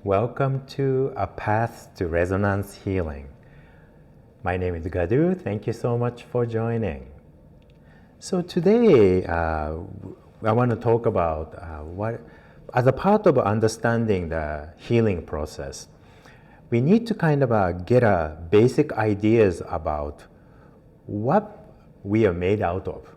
Welcome to A Path to Resonance Healing. My name is Gadu. Thank you so much for joining. So today, I want to talk about as a part of understanding the healing process, we need to kind of get basic ideas about what we are made out of.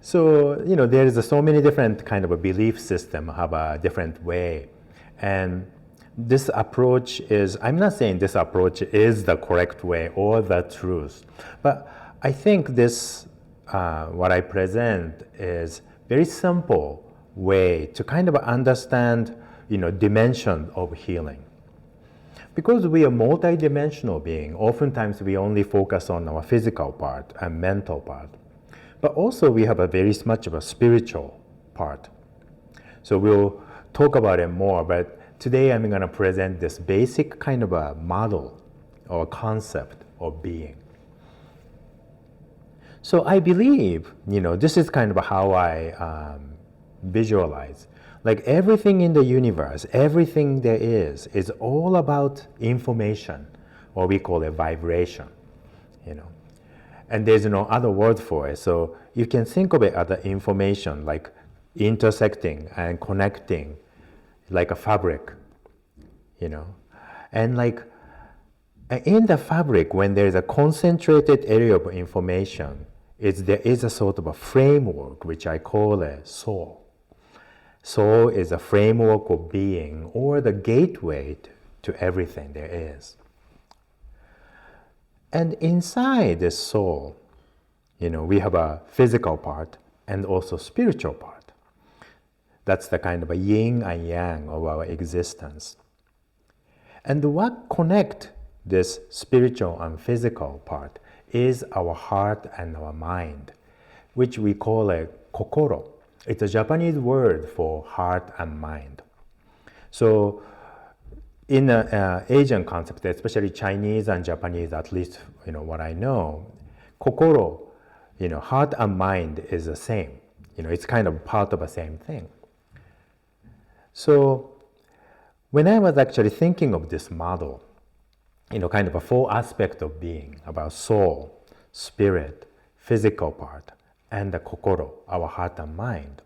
So, there is so many different kind of a belief system have a different way. And this approach is, I'm not saying this approach is the correct way or the truth, but I think this, what I present is very simple way to kind of understand, dimension of healing. Because we are multidimensional being, oftentimes we only focus on our physical part and mental part. But also we have a very much of a spiritual part. So we'll talk about it more, but today I'm going to present this basic kind of a model or concept of being. So I believe, this is kind of how I visualize. Like everything in the universe, everything there is all about information, or we call it vibration, And there's no other word for it. So you can think of it as the information, like intersecting and connecting, like a fabric, And like in the fabric, when there is a concentrated area of information, there is a sort of a framework, which I call a soul. Soul is a framework of being, or the gateway to everything there is. And inside this soul, we have a physical part and also spiritual part. That's the kind of a yin and yang of our existence. And what connect this spiritual and physical part is our heart and our mind, which we call a kokoro. It's a Japanese word for heart and mind. So in Asian concept, especially Chinese and Japanese, at least what I know, kokoro, heart and mind is the same. It's kind of part of the same thing. So when I was actually thinking of this model, kind of a four aspect of being, about soul, spirit, physical part, and the kokoro, our heart and mind,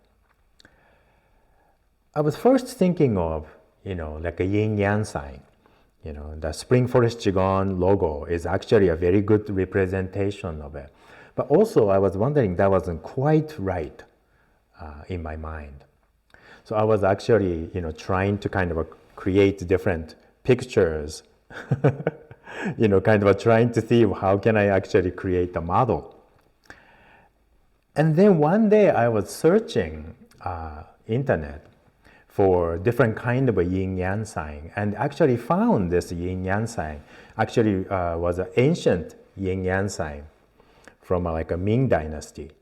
I was first thinking of like a yin-yang sign. The Spring Forest Qigong logo is actually a very good representation of it. But also I was wondering that wasn't quite right in my mind. So I was actually, trying to kind of create different pictures, kind of trying to see how can I actually create a model. And then one day I was searching internet for different kind of a yin-yang sign, and actually found this yin-yang sign actually was an ancient yin-yang sign from like a Ming dynasty.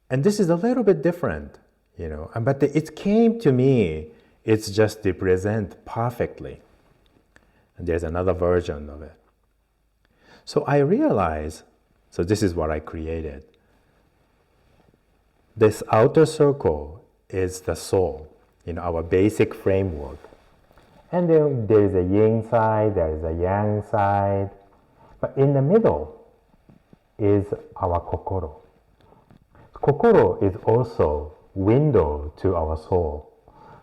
And this is a little bit different, but it came to me, it's just represent perfectly. And there's another version of it. So I realized, so this is what I created. This outer circle is the soul, our basic framework. And then there is a yin side, there is a yang side, but in the middle is our kokoro. Kokoro is also window to our soul.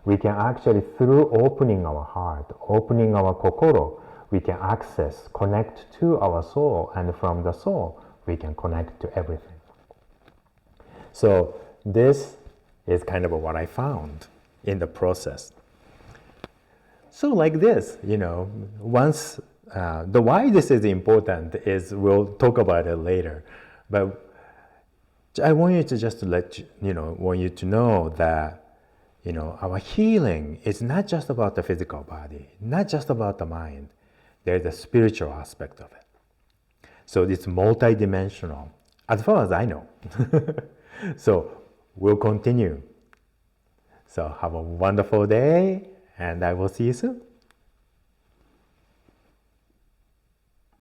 We can actually, through opening our heart, opening our kokoro, we can access, connect to our soul, and from the soul, we can connect to everything. So this is kind of what I found in the process. So like this, once, the why this is important is, we'll talk about it later, but I want you to just want you to know that, our healing is not just about the physical body, not just about the mind. There's a spiritual aspect of it. So it's multidimensional, as far as I know. So we'll continue. So have a wonderful day, and I will see you soon.